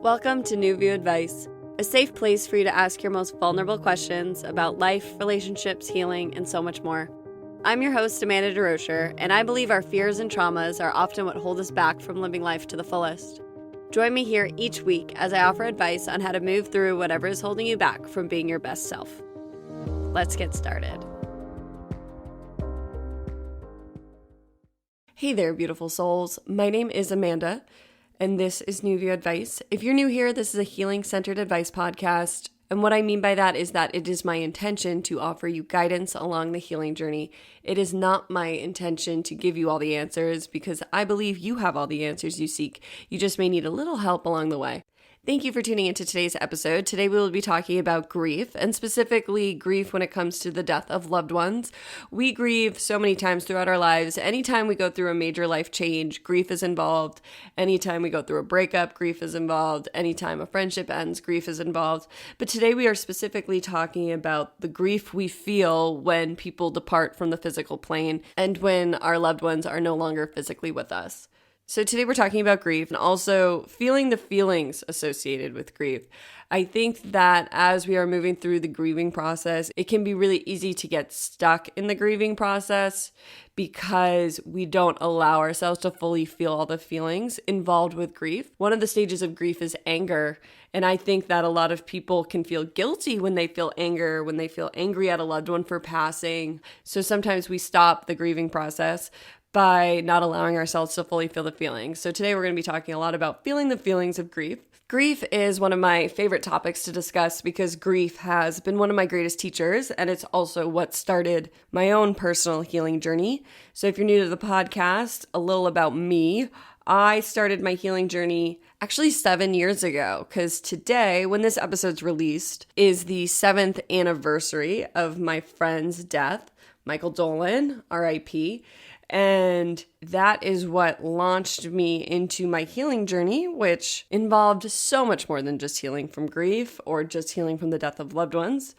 Welcome to New View Advice, a safe place for you to ask your most vulnerable questions about life, relationships, healing, and so much more. I'm your host, Amanda DeRocher, and I believe our fears and traumas are often what hold us back from living life to the fullest. Join me here each week as I offer advice on how to move through whatever is holding you back from being your best self. Let's get started. Hey there, beautiful souls. My name is Amanda, and this is New View Advice. If you're new here, this is a healing-centered advice podcast. And what I mean by that is that it is my intention to offer you guidance along the healing journey. It is not my intention to give you all the answers because I believe you have all the answers you seek. You just may need a little help along the way. Thank you for tuning into today's episode. Today we will be talking about grief, and specifically grief when it comes to the death of loved ones. We grieve so many times throughout our lives. Anytime we go through a major life change, grief is involved. Anytime we go through a breakup, grief is involved. Anytime a friendship ends, grief is involved. But today we are specifically talking about the grief we feel when people depart from the physical plane and when our loved ones are no longer physically with us. So today we're talking about grief and also feeling the feelings associated with grief. I think that as we are moving through the grieving process, it can be really easy to get stuck in the grieving process because we don't allow ourselves to fully feel all the feelings involved with grief. One of the stages of grief is anger. And I think that a lot of people can feel guilty when they feel anger, when they feel angry at a loved one for passing. So sometimes we stop the grieving process by not allowing ourselves to fully feel the feelings. So today we're going to be talking a lot about feeling the feelings of grief. Grief is one of my favorite topics to discuss because grief has been one of my greatest teachers, and it's also what started my own personal healing journey. So if you're new to the podcast, a little about me. I started my healing journey actually 7 years ago because today, when this episode's released, is the 7th anniversary of my friend's death, Michael Dolan, R.I.P., and that is what launched me into my healing journey, which involved so much more than just healing from grief or just healing from the death of loved ones.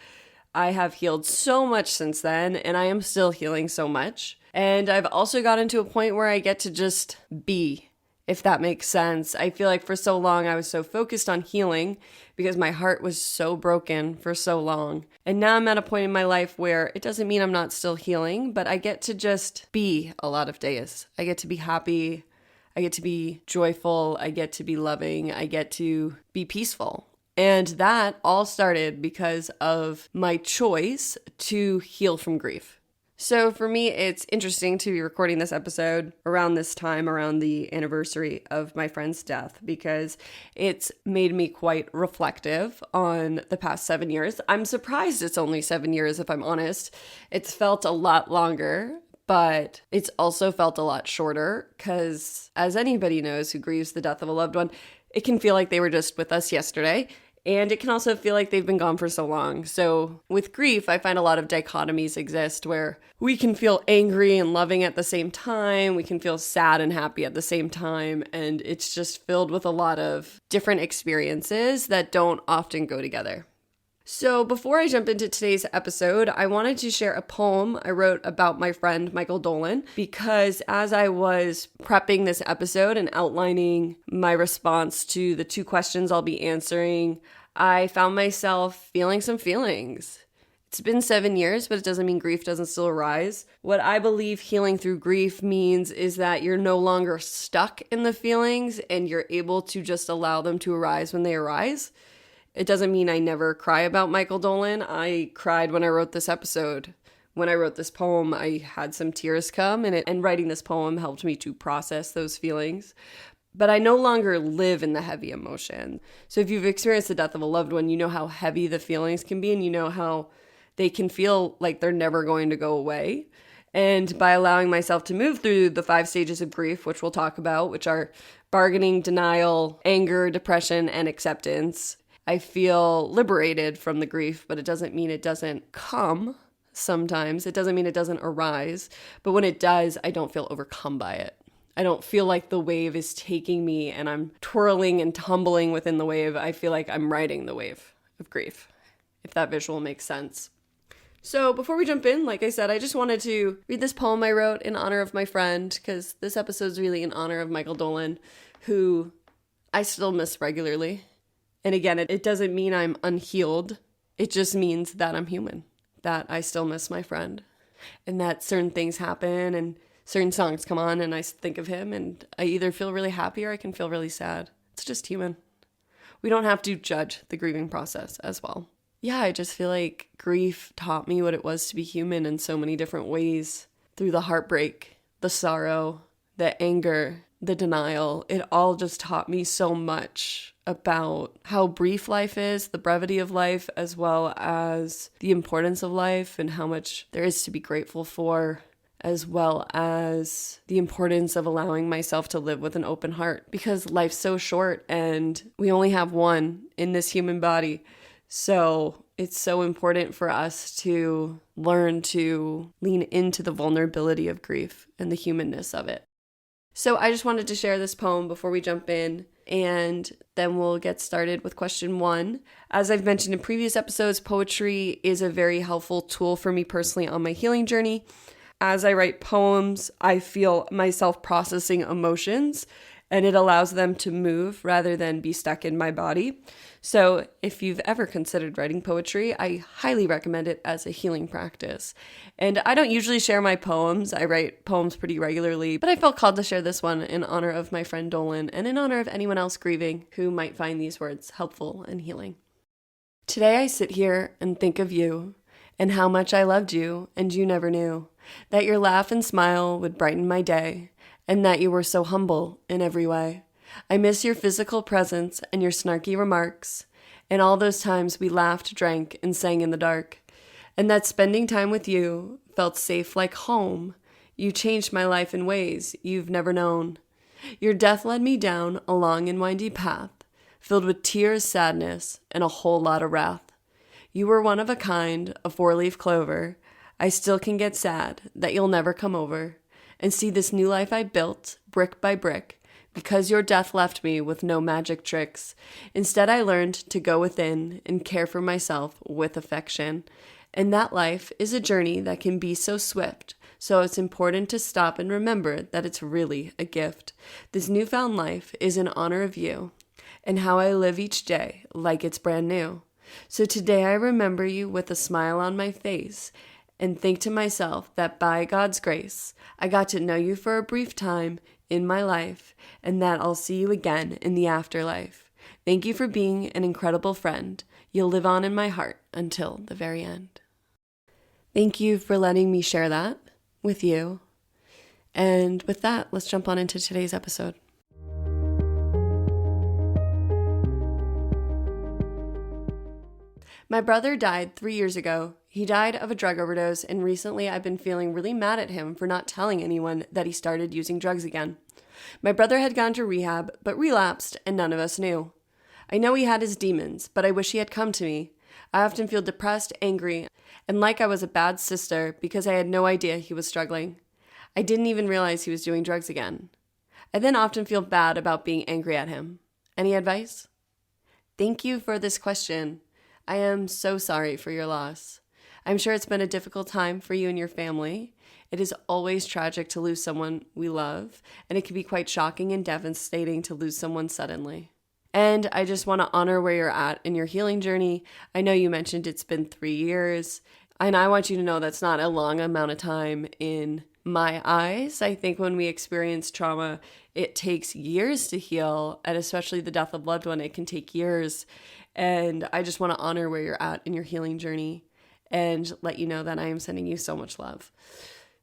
I have healed so much since then, and I am still healing so much. And I've also gotten to a point where I get to just be, if that makes sense. I feel like for so long I was so focused on healing because my heart was so broken for so long. And now I'm at a point in my life where it doesn't mean I'm not still healing, but I get to just be a lot of days. I get to be happy. I get to be joyful. I get to be loving. I get to be peaceful. And that all started because of my choice to heal from grief. So for me, it's interesting to be recording this episode around this time, around the anniversary of my friend's death, because it's made me quite reflective on the past 7 years. I'm surprised it's only 7 years, if I'm honest. It's felt a lot longer, but it's also felt a lot shorter because, as anybody knows who grieves the death of a loved one, it can feel like they were just with us yesterday. And it can also feel like they've been gone for so long. So with grief, I find a lot of dichotomies exist where we can feel angry and loving at the same time. We can feel sad and happy at the same time. And it's just filled with a lot of different experiences that don't often go together. So before I jump into today's episode, I wanted to share a poem I wrote about my friend Michael Dolan, because as I was prepping this episode and outlining my response to the 2 questions I'll be answering, I found myself feeling some feelings. It's been 7 years, but it doesn't mean grief doesn't still arise. What I believe healing through grief means is that you're no longer stuck in the feelings and you're able to just allow them to arise when they arise. It doesn't mean I never cry about Michael Dolan. I cried when I wrote this episode. When I wrote this poem, I had some tears come, and writing this poem helped me to process those feelings. But I no longer live in the heavy emotion. So if you've experienced the death of a loved one, you know how heavy the feelings can be, and you know how they can feel like they're never going to go away. And by allowing myself to move through the 5 stages of grief, which we'll talk about, which are bargaining, denial, anger, depression, and acceptance, I feel liberated from the grief, but it doesn't mean it doesn't come sometimes. It doesn't mean it doesn't arise. But when it does, I don't feel overcome by it. I don't feel like the wave is taking me and I'm twirling and tumbling within the wave. I feel like I'm riding the wave of grief, if that visual makes sense. So before we jump in, like I said, I just wanted to read this poem I wrote in honor of my friend, because this episode is really in honor of Michael Dolan, who I still miss regularly. And again, it doesn't mean I'm unhealed. It just means that I'm human, that I still miss my friend, and that certain things happen and certain songs come on and I think of him and I either feel really happy or I can feel really sad. It's just human. We don't have to judge the grieving process as well. Yeah, I just feel like grief taught me what it was to be human in so many different ways. Through the heartbreak, the sorrow, the anger, the denial, it all just taught me so much about how brief life is, the brevity of life, as well as the importance of life and how much there is to be grateful for, as well as the importance of allowing myself to live with an open heart, because life's so short and we only have one in this human body. So it's so important for us to learn to lean into the vulnerability of grief and the humanness of it. So I just wanted to share this poem before we jump in, and then we'll get started with question 1. As I've mentioned in previous episodes, poetry is a very helpful tool for me personally on my healing journey. As I write poems, I feel myself processing emotions, and it allows them to move rather than be stuck in my body. So if you've ever considered writing poetry, I highly recommend it as a healing practice. And I don't usually share my poems. I write poems pretty regularly, but I felt called to share this one in honor of my friend Dolan and in honor of anyone else grieving who might find these words helpful and healing. Today I sit here and think of you and how much I loved you and you never knew, that your laugh and smile would brighten my day, and that you were so humble in every way. I miss your physical presence and your snarky remarks, and all those times we laughed, drank, and sang in the dark, and that spending time with you felt safe like home. You changed my life in ways you've never known. Your death led me down a long and windy path, filled with tears, sadness, and a whole lot of wrath. You were one of a kind, a 4-leaf clover. I still can get sad that you'll never come over and see this new life I built, brick by brick, because your death left me with no magic tricks. Instead, I learned to go within and care for myself with affection. And that life is a journey that can be so swift, so it's important to stop and remember that it's really a gift. This newfound life is in honor of you and how I live each day like it's brand new. So today I remember you with a smile on my face and think to myself that by God's grace, I got to know you for a brief time in my life and that I'll see you again in the afterlife. Thank you for being an incredible friend. You'll live on in my heart until the very end. Thank you for letting me share that with you. And with that, let's jump on into today's episode. My brother died 3 years ago. He died of a drug overdose, and recently I've been feeling really mad at him for not telling anyone that he started using drugs again. My brother had gone to rehab, but relapsed, and none of us knew. I know he had his demons, but I wish he had come to me. I often feel depressed, angry, and like I was a bad sister because I had no idea he was struggling. I didn't even realize he was doing drugs again. I then often feel bad about being angry at him. Any advice? Thank you for this question. I am so sorry for your loss. I'm sure it's been a difficult time for you and your family. It is always tragic to lose someone we love, and it can be quite shocking and devastating to lose someone suddenly. And I just want to honor where you're at in your healing journey. I know you mentioned it's been 3 years, and I want you to know that's not a long amount of time in my eyes. I think when we experience trauma, it takes years to heal, and especially the death of a loved one, it can take years. And I just want to honor where you're at in your healing journey and let you know that I am sending you so much love.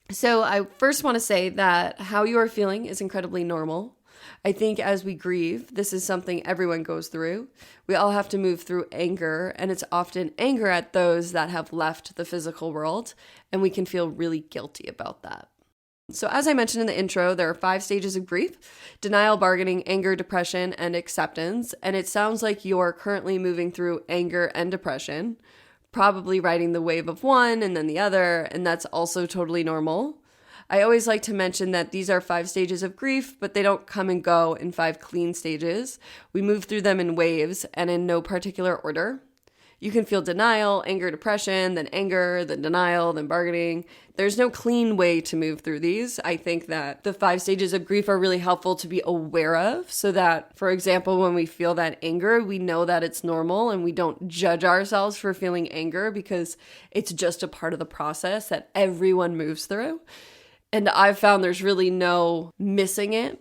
So I first want to say that how you are feeling is incredibly normal. I think as we grieve, this is something everyone goes through. We all have to move through anger, and it's often anger at those that have left the physical world, and we can feel really guilty about that. So as I mentioned in the intro, there are 5 stages of grief: denial, bargaining, anger, depression, and acceptance. And it sounds like you're currently moving through anger and depression, probably riding the wave of one and then the other, and that's also totally normal. I always like to mention that these are 5 stages of grief, but they don't come and go in 5 clean stages. We move through them in waves and in no particular order. You can feel denial, anger, depression, then anger, then denial, then bargaining. There's no clean way to move through these. I think that the 5 stages of grief are really helpful to be aware of so that, for example, when we feel that anger, we know that it's normal and we don't judge ourselves for feeling anger because it's just a part of the process that everyone moves through. And I've found there's really no missing it.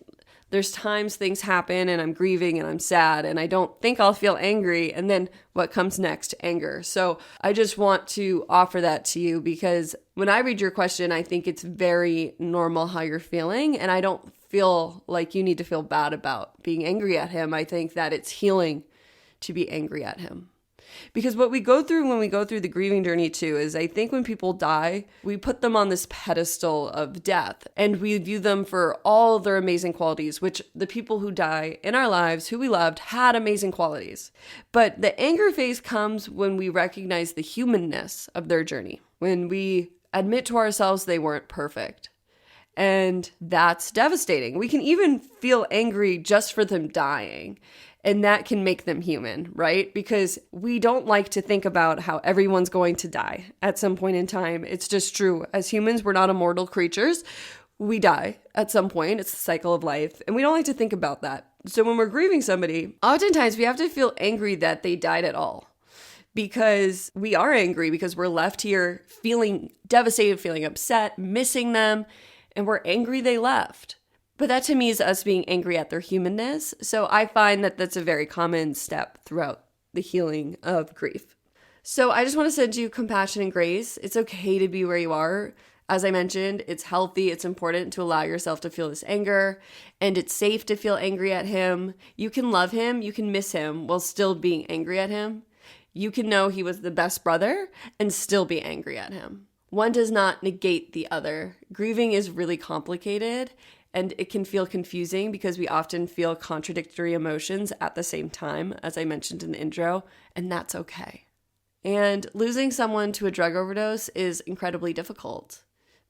There's times things happen and I'm grieving and I'm sad and I don't think I'll feel angry. And then what comes next? Anger. So I just want to offer that to you because when I read your question, I think it's very normal how you're feeling. And I don't feel like you need to feel bad about being angry at him. I think that it's healing to be angry at him. Because what we go through when we go through the grieving journey too is I think when people die, we put them on this pedestal of death and we view them for all their amazing qualities, which the people who die in our lives, who we loved, had amazing qualities. But the anger phase comes when we recognize the humanness of their journey, when we admit to ourselves they weren't perfect. And that's devastating. We can even feel angry just for them dying. And that can make them human, right? Because we don't like to think about how everyone's going to die at some point in time. It's just true. As humans, we're not immortal creatures. We die at some point. It's the cycle of life. And we don't like to think about that. So when we're grieving somebody, oftentimes we have to feel angry that they died at all. Because we are angry because we're left here feeling devastated, feeling upset, missing them, and we're angry they left. But that to me is us being angry at their humanness. So I find that that's a very common step throughout the healing of grief. So I just want to send you compassion and grace. It's okay to be where you are. As I mentioned, it's healthy. It's important to allow yourself to feel this anger, and it's safe to feel angry at him. You can love him. You can miss him while still being angry at him. You can know he was the best brother and still be angry at him. One does not negate the other. Grieving is really complicated. And it can feel confusing because we often feel contradictory emotions at the same time, as I mentioned in the intro, and that's okay. And losing someone to a drug overdose is incredibly difficult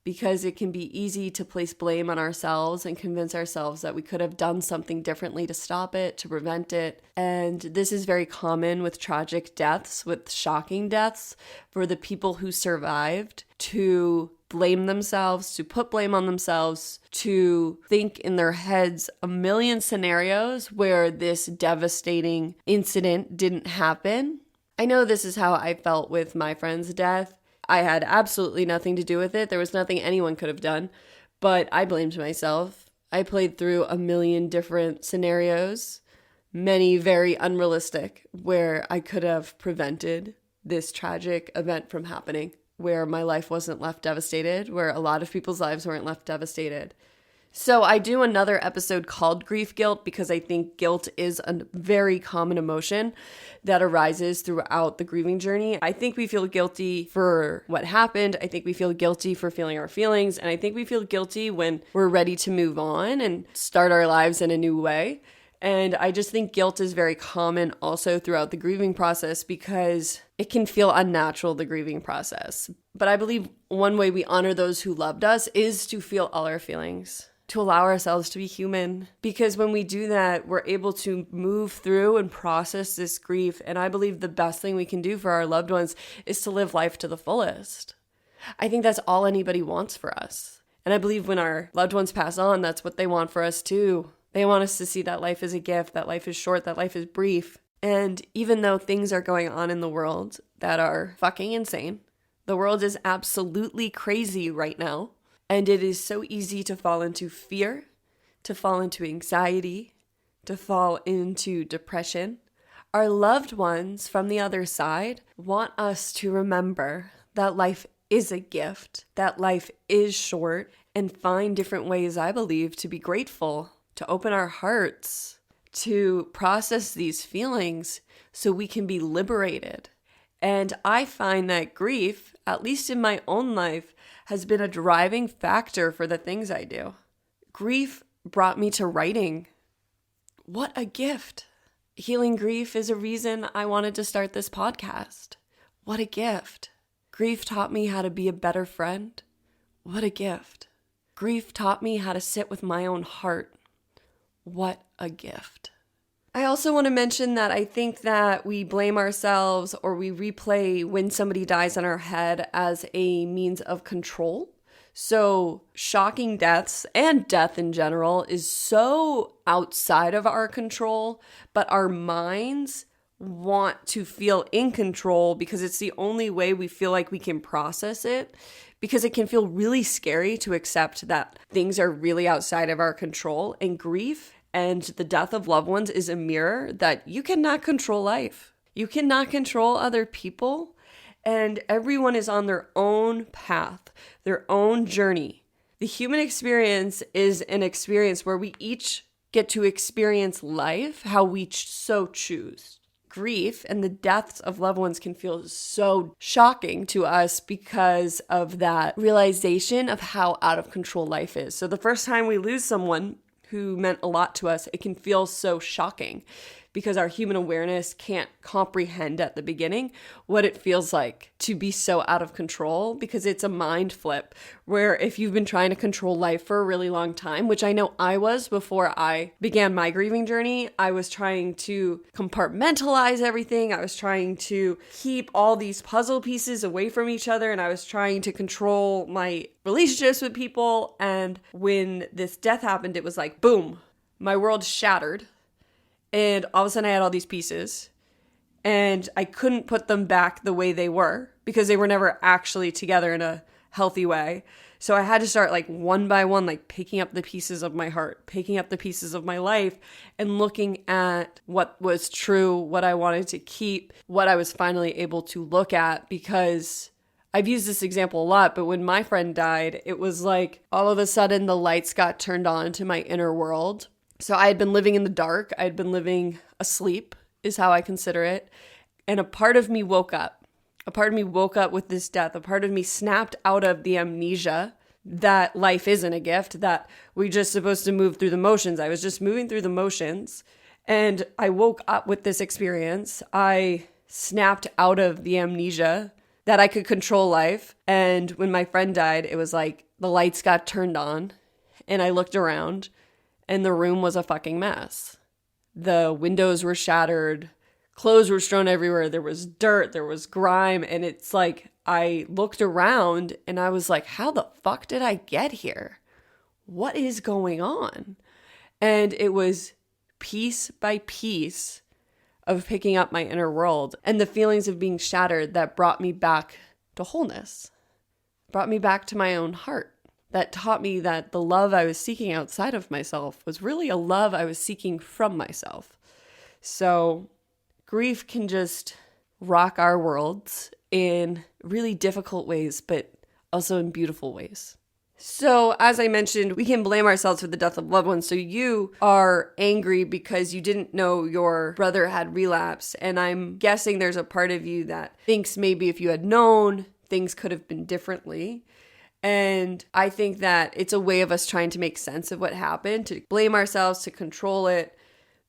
because it can be easy to place blame on ourselves and convince ourselves that we could have done something differently to stop it, to prevent it. And this is very common with tragic deaths, with shocking deaths, for the people who survived to blame themselves, to put blame on themselves, to think in their heads a million scenarios where this devastating incident didn't happen. I know this is how I felt with my friend's death. I had absolutely nothing to do with it. There was nothing anyone could have done, but I blamed myself. I played through a million different scenarios, many very unrealistic, where I could have prevented this tragic event from happening, where my life wasn't left devastated, where a lot of people's lives weren't left devastated. So I do another episode called Grief Guilt because I think guilt is a very common emotion that arises throughout the grieving journey. I think we feel guilty for what happened. I think we feel guilty for feeling our feelings. And I think we feel guilty when we're ready to move on and start our lives in a new way. And I just think guilt is very common also throughout the grieving process because it can feel unnatural, the grieving process. But I believe one way we honor those who loved us is to feel all our feelings, to allow ourselves to be human. Because when we do that, we're able to move through and process this grief. And I believe the best thing we can do for our loved ones is to live life to the fullest. I think that's all anybody wants for us. And I believe when our loved ones pass on, that's what they want for us too. They want us to see that life is a gift, that life is short, that life is brief. And even though things are going on in the world that are fucking insane, the world is absolutely crazy right now. And it is so easy to fall into fear, to fall into anxiety, to fall into depression. Our loved ones from the other side want us to remember that life is a gift, that life is short, and find different ways, I believe, to be grateful, to open our hearts, to process these feelings so we can be liberated. And I find that grief, at least in my own life, has been a driving factor for the things I do. Grief brought me to writing. What a gift. Healing grief is a reason I wanted to start this podcast. What a gift. Grief taught me how to be a better friend. What a gift. Grief taught me how to sit with my own heart. What a gift. I also want to mention that I think that we blame ourselves or we replay when somebody dies in our head as a means of control. So shocking deaths and death in general is so outside of our control, but our minds want to feel in control because it's the only way we feel like we can process it, because it can feel really scary to accept that things are really outside of our control. And grief and the death of loved ones is a mirror that you cannot control life. You cannot control other people, and everyone is on their own path, their own journey. The human experience is an experience where we each get to experience life how we so choose. Grief and the deaths of loved ones can feel so shocking to us because of that realization of how out of control life is. So the first time we lose someone who meant a lot to us, it can feel so shocking because our human awareness can't comprehend at the beginning what it feels like to be so out of control, because it's a mind flip where if you've been trying to control life for a really long time, which I know I was before I began my grieving journey, I was trying to compartmentalize everything. I was trying to keep all these puzzle pieces away from each other, and I was trying to control my relationships with people. And when this death happened, it was like, boom, my world shattered. And all of a sudden I had all these pieces and I couldn't put them back the way they were because they were never actually together in a healthy way. So I had to start like one by one, like picking up the pieces of my heart, picking up the pieces of my life and looking at what was true, what I wanted to keep, what I was finally able to look at. Because I've used this example a lot, but when my friend died, it was like all of a sudden the lights got turned on to my inner world. So I had been living in the dark. I had been living asleep is how I consider it. And a part of me woke up. A part of me woke up with this death. A part of me snapped out of the amnesia that life isn't a gift, that we're just supposed to move through the motions. I was just moving through the motions and I woke up with this experience. I snapped out of the amnesia that I could control life. And when my friend died, it was like the lights got turned on and I looked around. And the room was a fucking mess. The windows were shattered. Clothes were strewn everywhere. There was dirt. There was grime. And it's like, I looked around and I was like, how the fuck did I get here? What is going on? And it was piece by piece of picking up my inner world and the feelings of being shattered that brought me back to wholeness, brought me back to my own heart. That taught me that the love I was seeking outside of myself was really a love I was seeking from myself. So grief can just rock our worlds in really difficult ways, but also in beautiful ways. So as I mentioned, we can blame ourselves for the death of loved ones. So you are angry because you didn't know your brother had relapsed. And I'm guessing there's a part of you that thinks maybe if you had known, things could have been differently. And I think that it's a way of us trying to make sense of what happened, to blame ourselves, to control it.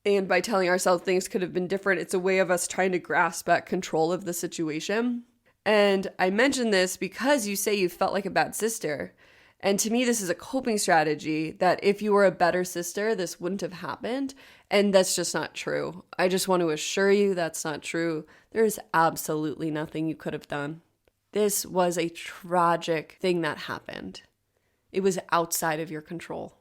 And by telling ourselves things could have been different, it's a way of us trying to grasp at control of the situation. And I mention this because you say you felt like a bad sister. And to me, this is a coping strategy that if you were a better sister, this wouldn't have happened. And that's just not true. I just want to assure you that's not true. There's absolutely nothing you could have done. This was a tragic thing that happened. It was outside of your control.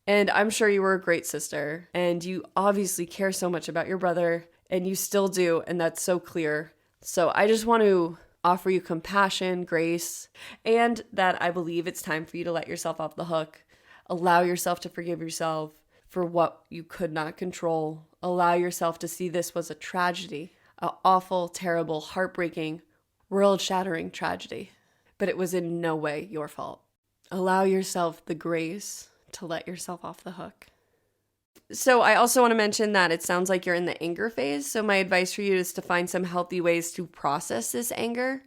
And I'm sure you were a great sister, and you obviously care so much about your brother, and you still do, and that's so clear. So I just want to offer you compassion, grace, and that I believe it's time for you to let yourself off the hook. Allow yourself to forgive yourself for what you could not control. Allow yourself to see this was a tragedy, an awful, terrible, heartbreaking, world-shattering tragedy, but it was in no way your fault. Allow yourself the grace to let yourself off the hook. So I also want to mention that it sounds like you're in the anger phase. So my advice for you is to find some healthy ways to process this anger.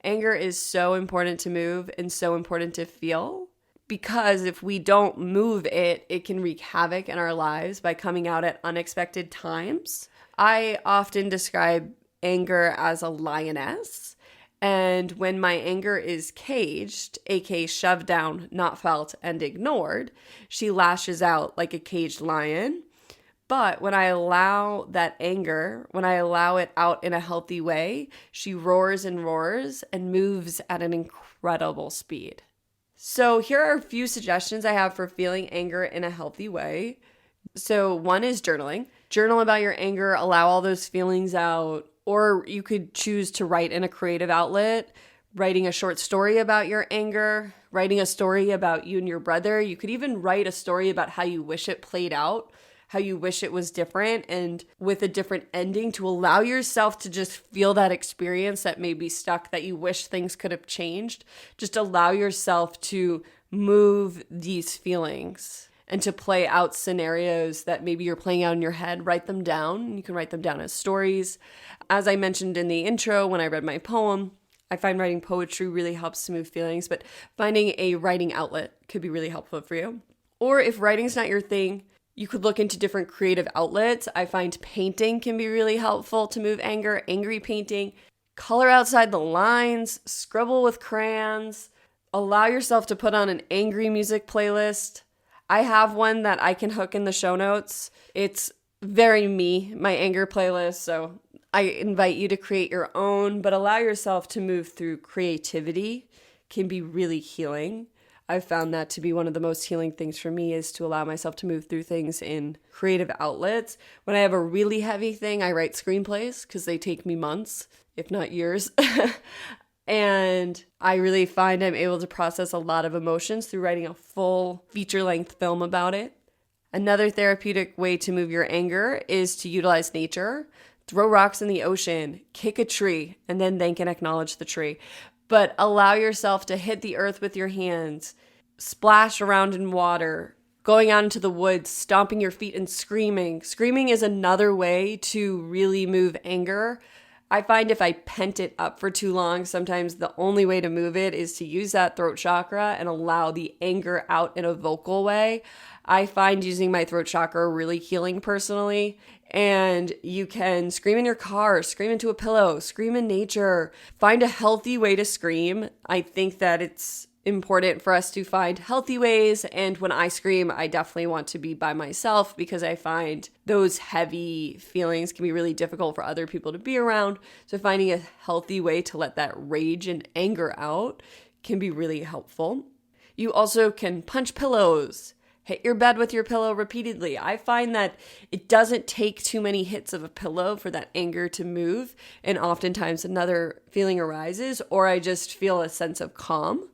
Anger is so important to move and so important to feel, because if we don't move it, it can wreak havoc in our lives by coming out at unexpected times. I often describe anger as a lioness. And when my anger is caged, aka shoved down, not felt, and ignored, she lashes out like a caged lion. But when I allow that anger, when I allow it out in a healthy way, she roars and roars and moves at an incredible speed. So here are a few suggestions I have for feeling anger in a healthy way. So one is journaling. Journal about your anger, allow all those feelings out, or you could choose to write in a creative outlet, writing a short story about your anger, writing a story about you and your brother. You could even write a story about how you wish it played out, how you wish it was different and with a different ending, to allow yourself to just feel that experience that may be stuck, that you wish things could have changed. Just allow yourself to move these feelings and to play out scenarios that maybe you're playing out in your head. Write them down. You can write them down as stories. As I mentioned in the intro when I read my poem, I find writing poetry really helps to move feelings, but finding a writing outlet could be really helpful for you. Or if writing's not your thing, you could look into different creative outlets. I find painting can be really helpful to move anger, angry painting. Color outside the lines, scribble with crayons. Allow yourself to put on an angry music playlist. I have one that I can hook in the show notes. It's very me, my anger playlist, so I invite you to create your own, but allow yourself to move through creativity can be really healing. I've found that to be one of the most healing things for me, is to allow myself to move through things in creative outlets. When I have a really heavy thing, I write screenplays because they take me months, if not years. And I really find I'm able to process a lot of emotions through writing a full feature-length film about it. Another therapeutic way to move your anger is to utilize nature. Throw rocks in the ocean, kick a tree, and then thank and acknowledge the tree. But allow yourself to hit the earth with your hands, splash around in water, going out into the woods, stomping your feet and screaming. Screaming is another way to really move anger. I find if I pent it up for too long, sometimes the only way to move it is to use that throat chakra and allow the anger out in a vocal way. I find using my throat chakra really healing personally. And you can scream in your car, scream into a pillow, scream in nature. Find a healthy way to scream. I think that it's important for us to find healthy ways. And when I scream, I definitely want to be by myself because I find those heavy feelings can be really difficult for other people to be around. So finding a healthy way to let that rage and anger out can be really helpful. You also can punch pillows. Hit your bed with your pillow repeatedly. I find that it doesn't take too many hits of a pillow for that anger to move. And oftentimes another feeling arises, or I just feel a sense of calm.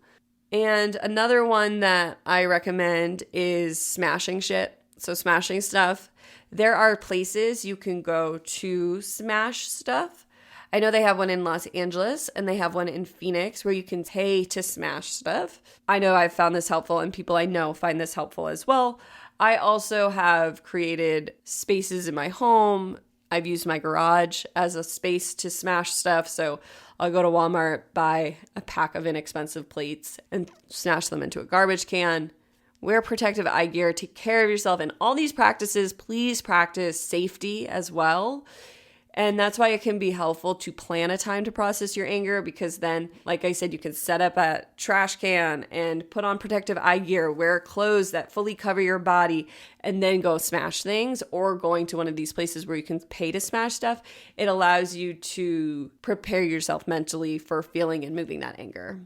And another one that I recommend is smashing shit. So smashing stuff. There are places you can go to smash stuff. I know they have one in Los Angeles and they have one in Phoenix where you can pay to smash stuff. I know I've found this helpful and people I know find this helpful as well. I also have created spaces in my home. I've used my garage as a space to smash stuff. So I'll go to Walmart, buy a pack of inexpensive plates and smash them into a garbage can. Wear protective eye gear, take care of yourself. And all these practices, please practice safety as well. And that's why it can be helpful to plan a time to process your anger, because then, like I said, you can set up a trash can and put on protective eye gear, wear clothes that fully cover your body, and then go smash things. Or going to one of these places where you can pay to smash stuff. It allows you to prepare yourself mentally for feeling and moving that anger.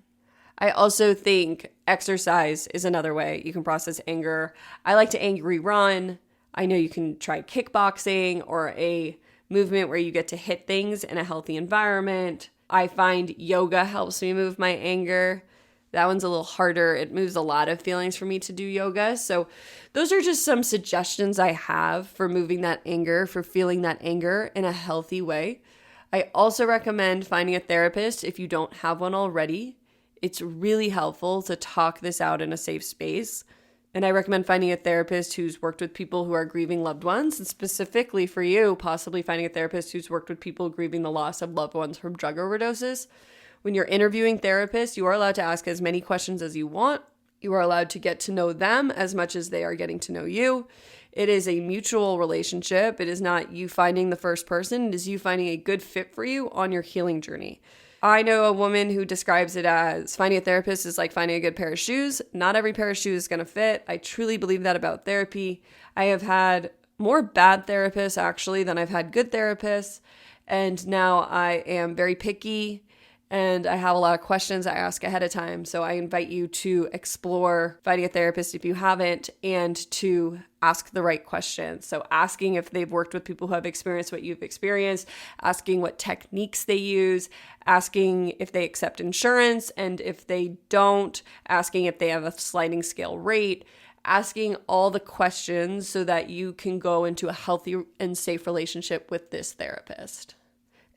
I also think exercise is another way you can process anger. I like to angry run. I know you can try kickboxing or a movement where you get to hit things in a healthy environment. I find yoga helps me move my anger. That one's a little harder. It moves a lot of feelings for me to do yoga. So those are just some suggestions I have for moving that anger, for feeling that anger in a healthy way. I also recommend finding a therapist if you don't have one already. It's really helpful to talk this out in a safe space. And I recommend finding a therapist who's worked with people who are grieving loved ones, and specifically for you, possibly finding a therapist who's worked with people grieving the loss of loved ones from drug overdoses. When you're interviewing therapists, you are allowed to ask as many questions as you want. You are allowed to get to know them as much as they are getting to know you. It is a mutual relationship. It is not you finding the first person. It is you finding a good fit for you on your healing journey. I know a woman who describes it as finding a therapist is like finding a good pair of shoes. Not every pair of shoes is going to fit. I truly believe that about therapy. I have had more bad therapists actually than I've had good therapists. And now I am very picky and I have a lot of questions I ask ahead of time. So I invite you to explore finding a therapist if you haven't, and to ask the right questions. So asking if they've worked with people who have experienced what you've experienced, asking what techniques they use, asking if they accept insurance, and if they don't, asking if they have a sliding scale rate, asking all the questions so that you can go into a healthy and safe relationship with this therapist.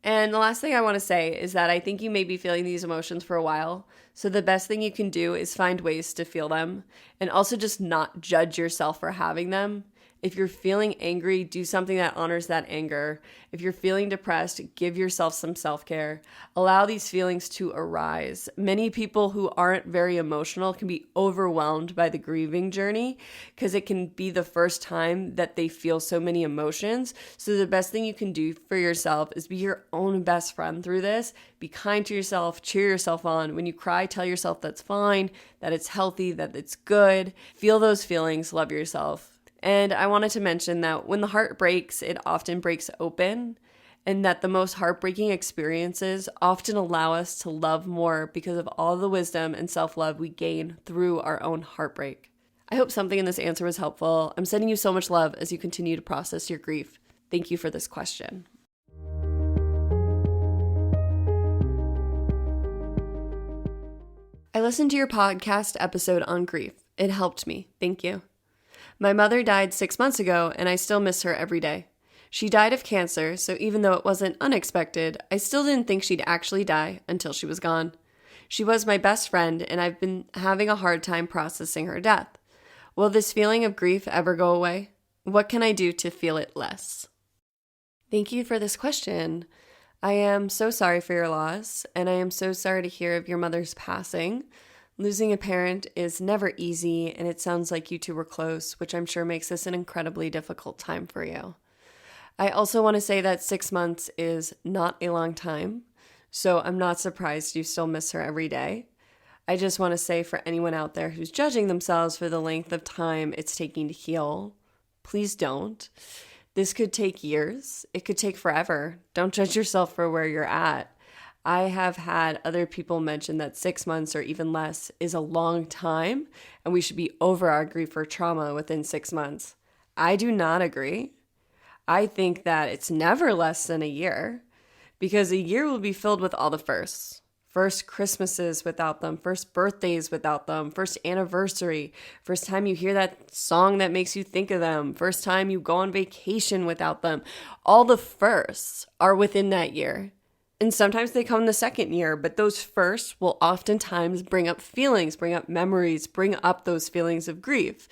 And the last thing I want to say is that I think you may be feeling these emotions for a while. So the best thing you can do is find ways to feel them, and also just not judge yourself for having them. If you're feeling angry, do something that honors that anger. If you're feeling depressed, give yourself some self-care. Allow these feelings to arise. Many people who aren't very emotional can be overwhelmed by the grieving journey because it can be the first time that they feel so many emotions. So the best thing you can do for yourself is be your own best friend through this. Be kind to yourself, cheer yourself on. When you cry, tell yourself that's fine, that it's healthy, that it's good. Feel those feelings, love yourself. And I wanted to mention that when the heart breaks, it often breaks open, and that the most heartbreaking experiences often allow us to love more because of all the wisdom and self-love we gain through our own heartbreak. I hope something in this answer was helpful. I'm sending you so much love as you continue to process your grief. Thank you for this question. I listened to your podcast episode on grief. It helped me. Thank you. My mother died 6 months ago, and I still miss her every day. She died of cancer, so even though it wasn't unexpected, I still didn't think she'd actually die until she was gone. She was my best friend, and I've been having a hard time processing her death. Will this feeling of grief ever go away? What can I do to feel it less? Thank you for this question. I am so sorry for your loss, and I am so sorry to hear of your mother's passing. Losing a parent is never easy, and it sounds like you two were close, which I'm sure makes this an incredibly difficult time for you. I also want to say that 6 months is not a long time, so I'm not surprised you still miss her every day. I just want to say for anyone out there who's judging themselves for the length of time it's taking to heal, please don't. This could take years. It could take forever. Don't judge yourself for where you're at. I have had other people mention that 6 months or even less is a long time, and we should be over our grief or trauma within 6 months. I do not agree. I think that it's never less than a year, because a year will be filled with all the firsts. First Christmases without them, first birthdays without them, first anniversary, first time you hear that song that makes you think of them, first time you go on vacation without them. All the firsts are within that year. And sometimes they come in the second year, but those firsts will oftentimes bring up feelings, bring up memories, bring up those feelings of grief.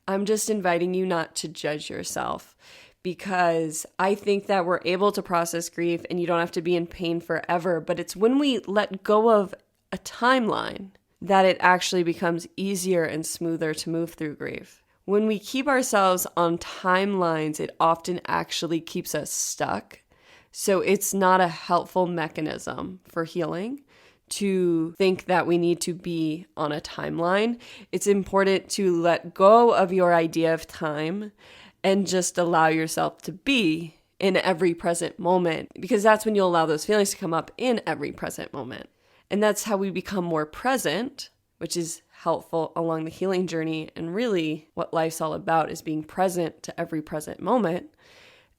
I'm just inviting you not to judge yourself, because I think that we're able to process grief and you don't have to be in pain forever. But it's when we let go of a timeline that it actually becomes easier and smoother to move through grief. When we keep ourselves on timelines, it often actually keeps us stuck. So it's not a helpful mechanism for healing to think that we need to be on a timeline. It's important to let go of your idea of time and just allow yourself to be in every present moment, because that's when you'll allow those feelings to come up in every present moment. And that's how we become more present, which is helpful along the healing journey. And really what life's all about is being present to every present moment.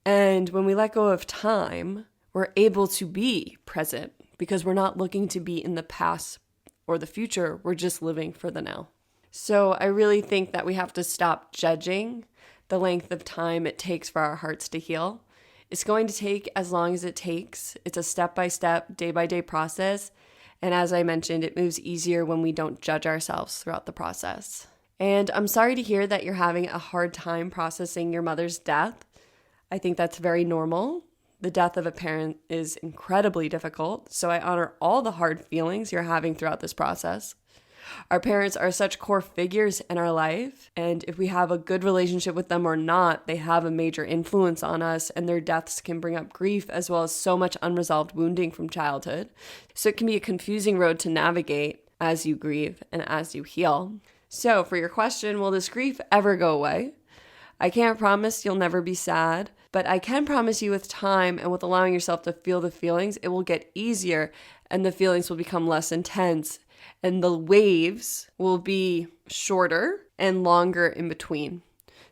And when we let go of time, we're able to be present because we're not looking to be in the past or the future. We're just living for the now. So I really think that we have to stop judging the length of time it takes for our hearts to heal. It's going to take as long as it takes. It's a step-by-step, day-by-day process. And as I mentioned, it moves easier when we don't judge ourselves throughout the process. And I'm sorry to hear that you're having a hard time processing your mother's death. I think that's very normal. The death of a parent is incredibly difficult, so I honor all the hard feelings you're having throughout this process. Our parents are such core figures in our life, and if we have a good relationship with them or not, they have a major influence on us, and their deaths can bring up grief as well as so much unresolved wounding from childhood. So it can be a confusing road to navigate as you grieve and as you heal. So for your question, will this grief ever go away? I can't promise you'll never be sad, but I can promise you with time and with allowing yourself to feel the feelings, it will get easier and the feelings will become less intense and the waves will be shorter and longer in between.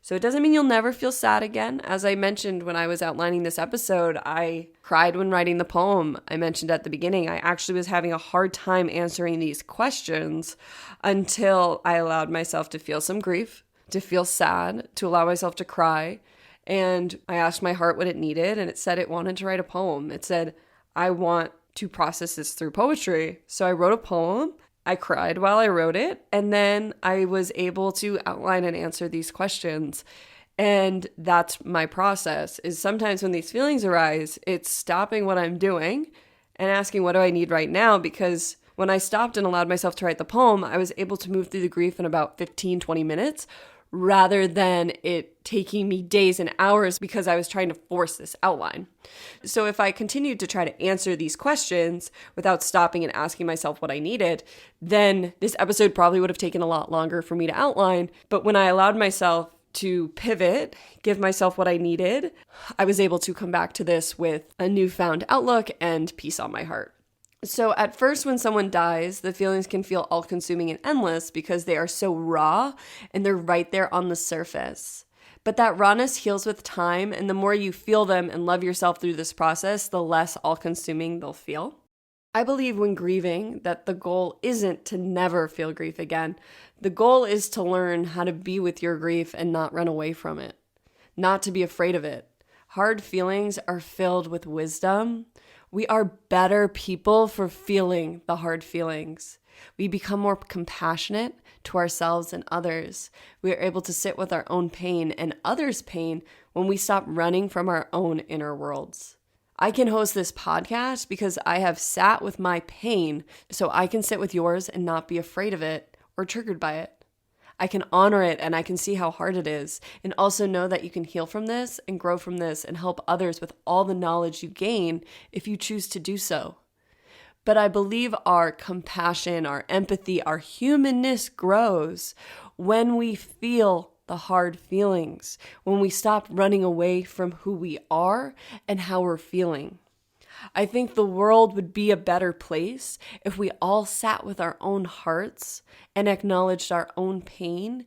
So it doesn't mean you'll never feel sad again. As I mentioned when I was outlining this episode, I cried when writing the poem I mentioned at the beginning. I actually was having a hard time answering these questions until I allowed myself to feel some grief, to feel sad, to allow myself to cry. And I asked my heart what it needed, and it said it wanted to write a poem. It said, I want to process this through poetry. So I wrote a poem. I cried while I wrote it, and then I was able to outline and answer these questions. And that's my process, is sometimes when these feelings arise, it's stopping what I'm doing and asking, what do I need right now? Because when I stopped and allowed myself to write the poem, I was able to move through the grief in about 15, 20 minutes, rather than it taking me days and hours because I was trying to force this outline. So if I continued to try to answer these questions without stopping and asking myself what I needed, then this episode probably would have taken a lot longer for me to outline. But when I allowed myself to pivot, give myself what I needed, I was able to come back to this with a newfound outlook and peace on my heart. So at first, when someone dies, the feelings can feel all-consuming and endless because they are so raw and they're right there on the surface. But that rawness heals with time, and the more you feel them and love yourself through this process, the less all-consuming they'll feel. I believe when grieving that the goal isn't to never feel grief again. The goal is to learn how to be with your grief and not run away from it, not to be afraid of it. Hard feelings are filled with wisdom. We are better people for feeling the hard feelings. We become more compassionate to ourselves and others. We are able to sit with our own pain and others' pain when we stop running from our own inner worlds. I can host this podcast because I have sat with my pain, so I can sit with yours and not be afraid of it or triggered by it. I can honor it and I can see how hard it is, and also know that you can heal from this and grow from this and help others with all the knowledge you gain if you choose to do so. But I believe our compassion, our empathy, our humanness grows when we feel the hard feelings, when we stop running away from who we are and how we're feeling. I think the world would be a better place if we all sat with our own hearts and acknowledged our own pain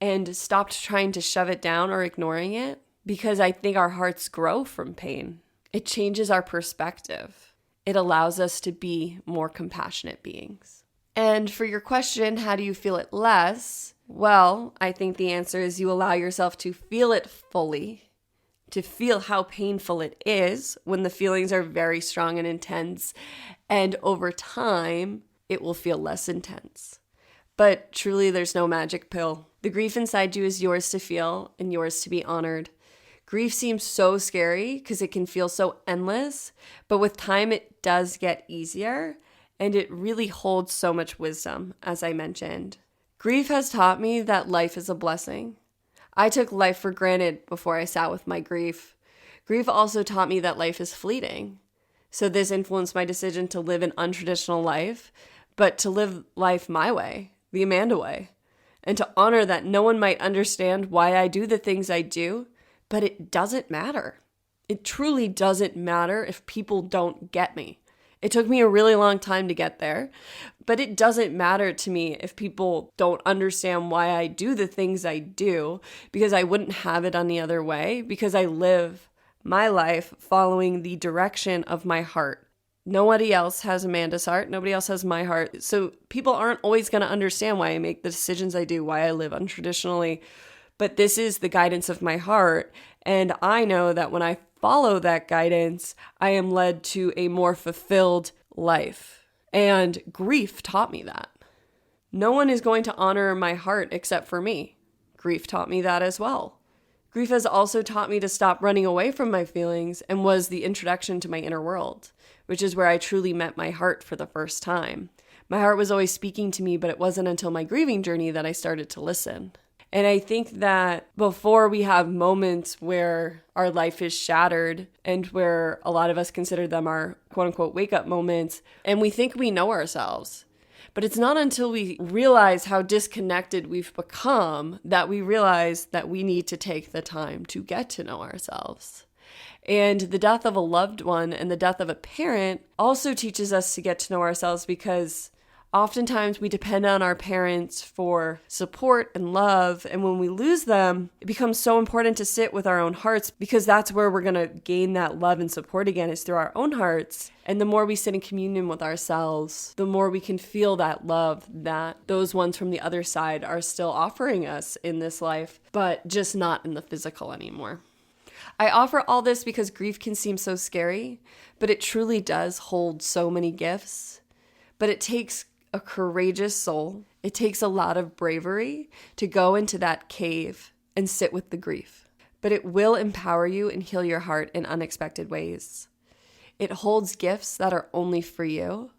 and stopped trying to shove it down or ignoring it, because I think our hearts grow from pain. It changes our perspective. It allows us to be more compassionate beings. And for your question, how do you feel it less? Well, I think the answer is you allow yourself to feel it fully, to feel how painful it is when the feelings are very strong and intense, and over time, it will feel less intense. But truly, there's no magic pill. The grief inside you is yours to feel and yours to be honored. Grief seems so scary because it can feel so endless, but with time, it does get easier, and it really holds so much wisdom, as I mentioned. Grief has taught me that life is a blessing. I took life for granted before I sat with my grief. Grief also taught me that life is fleeting. So this influenced my decision to live an untraditional life, but to live life my way, the Amanda way, and to honor that no one might understand why I do the things I do, but it doesn't matter. It truly doesn't matter if people don't get me. It took me a really long time to get there, but it doesn't matter to me if people don't understand why I do the things I do, because I wouldn't have it any other way, because I live my life following the direction of my heart. Nobody else has Amanda's heart. Nobody else has my heart. So people aren't always going to understand why I make the decisions I do, why I live untraditionally, but this is the guidance of my heart. And I know that when I follow that guidance, I am led to a more fulfilled life. And grief taught me that. No one is going to honor my heart except for me. Grief taught me that as well. Grief has also taught me to stop running away from my feelings and was the introduction to my inner world, which is where I truly met my heart for the first time. My heart was always speaking to me, but it wasn't until my grieving journey that I started to listen. And I think that before we have moments where our life is shattered and where a lot of us consider them our quote unquote wake up moments, and we think we know ourselves. But it's not until we realize how disconnected we've become that we realize that we need to take the time to get to know ourselves. And the death of a loved one and the death of a parent also teaches us to get to know ourselves, because oftentimes we depend on our parents for support and love. And when we lose them, it becomes so important to sit with our own hearts, because that's where we're going to gain that love and support again, is through our own hearts. And the more we sit in communion with ourselves, the more we can feel that love that those ones from the other side are still offering us in this life, but just not in the physical anymore. I offer all this because grief can seem so scary, but it truly does hold so many gifts. But it takes a courageous soul. It takes a lot of bravery to go into that cave and sit with the grief. But it will empower you and heal your heart in unexpected ways. It holds gifts that are only for you.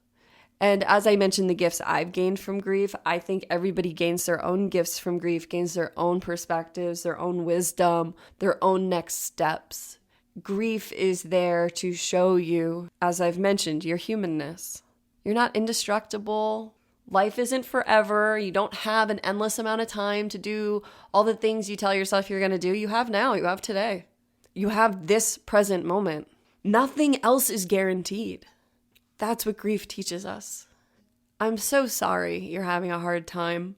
And as I mentioned, the gifts I've gained from grief, I think everybody gains their own gifts from grief, gains their own perspectives, their own wisdom, their own next steps. Grief is there to show you, as I've mentioned, your humanness. You're not indestructible. Life isn't forever. You don't have an endless amount of time to do all the things you tell yourself you're going to do. You have now. You have today. You have this present moment. Nothing else is guaranteed. That's what grief teaches us. I'm so sorry you're having a hard time.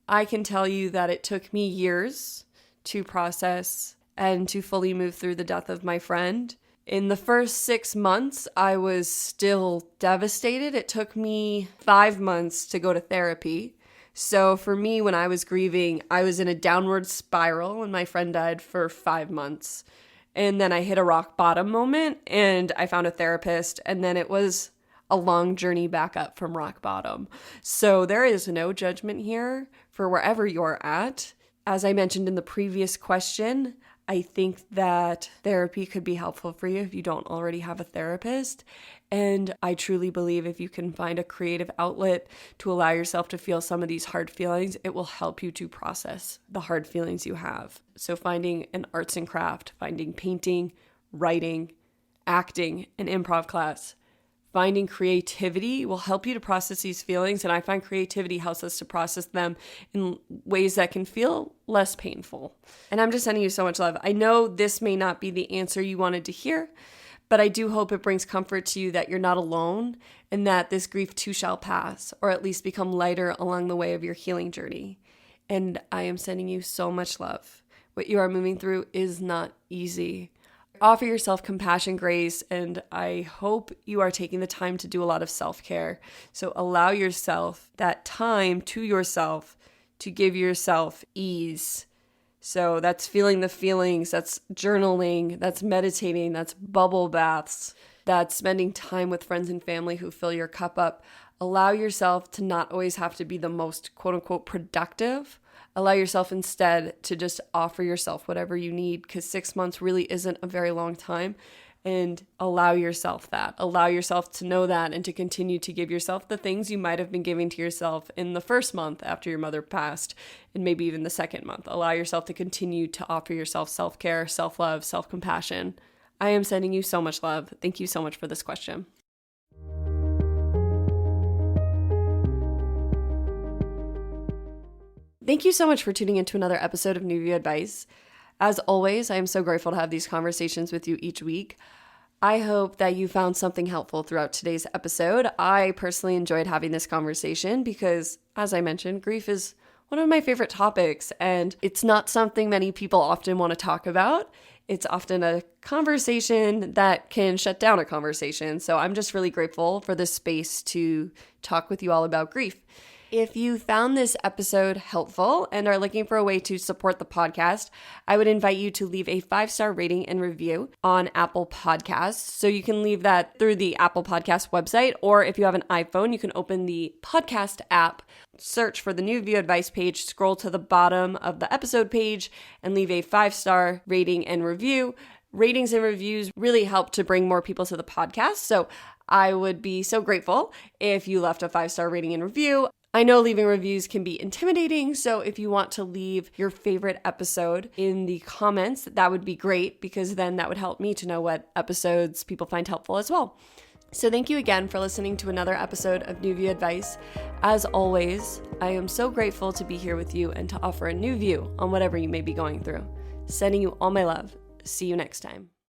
I can tell you that it took me years to process and to fully move through the death of my friend. In the first 6 months, I was still devastated. It took me 5 months to go to therapy. So for me, when I was grieving, I was in a downward spiral when my friend died for 5 months. And then I hit a rock bottom moment and I found a therapist, and then it was a long journey back up from rock bottom. So there is no judgment here for wherever you're at. As I mentioned in the previous question, I think that therapy could be helpful for you if you don't already have a therapist. And I truly believe if you can find a creative outlet to allow yourself to feel some of these hard feelings, it will help you to process the hard feelings you have. So finding an arts and craft, finding painting, writing, acting, an improv class, finding creativity will help you to process these feelings. And I find creativity helps us to process them in ways that can feel less painful. And I'm just sending you so much love. I know this may not be the answer you wanted to hear, but I do hope it brings comfort to you that you're not alone and that this grief too shall pass, or at least become lighter along the way of your healing journey. And I am sending you so much love. What you are moving through is not easy. Offer yourself compassion, grace, and I hope you are taking the time to do a lot of self-care. So allow yourself that time to yourself to give yourself ease. So that's feeling the feelings, that's journaling, that's meditating, that's bubble baths, that's spending time with friends and family who fill your cup up. Allow yourself to not always have to be the most quote-unquote productive. Allow yourself instead to just offer yourself whatever you need, because 6 months really isn't a very long time. And allow yourself that. Allow yourself to know that and to continue to give yourself the things you might have been giving to yourself in the first month after your mother passed, and maybe even the second month. Allow yourself to continue to offer yourself self-care, self-love, self-compassion. I am sending you so much love. Thank you so much for this question. Thank you so much for tuning into another episode of New View Advice. As always, I am so grateful to have these conversations with you each week. I hope that you found something helpful throughout today's episode. I personally enjoyed having this conversation because, as I mentioned, grief is one of my favorite topics, and it's not something many people often want to talk about. It's often a conversation that can shut down a conversation. So I'm just really grateful for this space to talk with you all about grief. If you found this episode helpful and are looking for a way to support the podcast, I would invite you to leave a 5-star rating and review on Apple Podcasts. So you can leave that through the Apple Podcast website, or if you have an iPhone, you can open the podcast app, search for the New View Advice page, scroll to the bottom of the episode page, and leave a 5-star rating and review. Ratings and reviews really help to bring more people to the podcast. So I would be so grateful if you left a 5-star rating and review. I know leaving reviews can be intimidating, so if you want to leave your favorite episode in the comments, that would be great, because then that would help me to know what episodes people find helpful as well. So thank you again for listening to another episode of New View Advice. As always, I am so grateful to be here with you and to offer a new view on whatever you may be going through. Sending you all my love. See you next time.